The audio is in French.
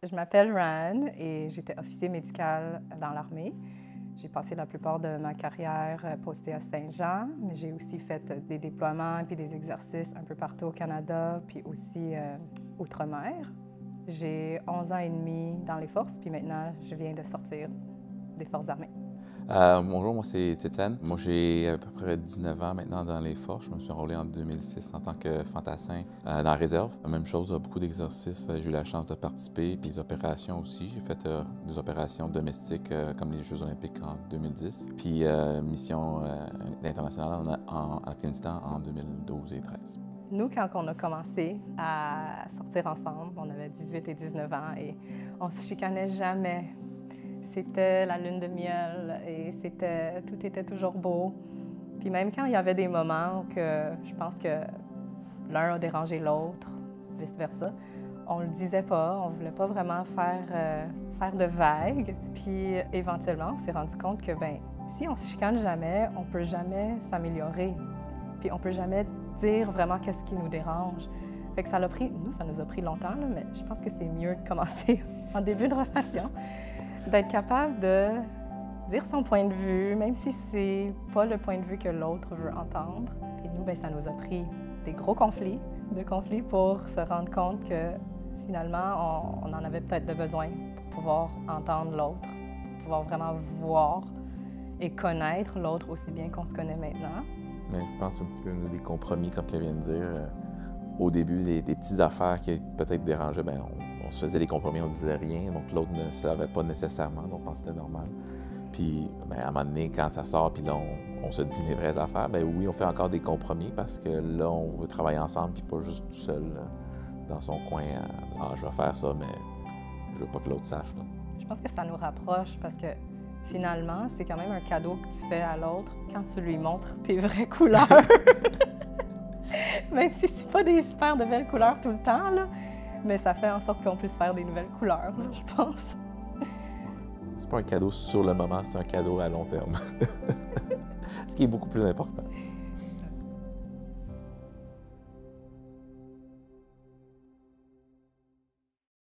Je m'appelle Ryan et j'étais officier médical dans l'armée. J'ai passé la plupart de ma carrière postée à Saint-Jean, mais j'ai aussi fait des déploiements et des exercices un peu partout au Canada, puis aussi outre-mer. J'ai 11 ans et demi dans les forces, puis maintenant, je viens de sortir des forces armées. Bonjour, moi c'est Étienne. Moi j'ai à peu près 19 ans maintenant dans les forces. Je me suis enrôlé en 2006 en tant que fantassin dans la réserve. La même chose, beaucoup d'exercices. J'ai eu la chance de participer, puis des opérations aussi. J'ai fait des opérations domestiques comme les Jeux olympiques en 2010, puis mission internationale en Afghanistan en 2012 et 2013. Nous, quand on a commencé à sortir ensemble, on avait 18 et 19 ans et on se chicanait jamais. C'était la lune de miel et tout était toujours beau. Puis même quand il y avait des moments où je pense que l'un a dérangé l'autre, vice-versa, on le disait pas, on voulait pas vraiment faire de vagues. Puis éventuellement, on s'est rendu compte que si on se chicane jamais, on peut jamais s'améliorer. Puis on peut jamais dire vraiment qu'est-ce qui nous dérange. Fait que ça nous a pris longtemps, là, mais je pense que c'est mieux de commencer en début de relation. D'être capable de dire son point de vue, même si c'est pas le point de vue que l'autre veut entendre. Et nous, ça nous a pris des gros conflits pour se rendre compte que finalement, on en avait peut-être besoin pour pouvoir entendre l'autre, pour pouvoir vraiment voir et connaître l'autre aussi bien qu'on se connaît maintenant. Mais je pense un petit peu des compromis, comme qu'elle vient de dire. Au début, des petites affaires qui peut-être dérangeaient, on se faisait des compromis, on disait rien, donc l'autre ne savait pas nécessairement, donc on pensait que c'était normal. Puis, à un moment donné, quand ça sort, puis là, on se dit les vraies affaires, oui, on fait encore des compromis parce que là, on veut travailler ensemble, puis pas juste tout seul dans son coin. Je vais faire ça, mais je veux pas que l'autre sache. Là. Je pense que ça nous rapproche parce que finalement, c'est quand même un cadeau que tu fais à l'autre quand tu lui montres tes vraies couleurs. Même si c'est pas des super de belles couleurs tout le temps, là, mais ça fait en sorte qu'on puisse faire des nouvelles couleurs, là, je pense. C'est pas un cadeau sur le moment, c'est un cadeau à long terme. Ce qui est beaucoup plus important.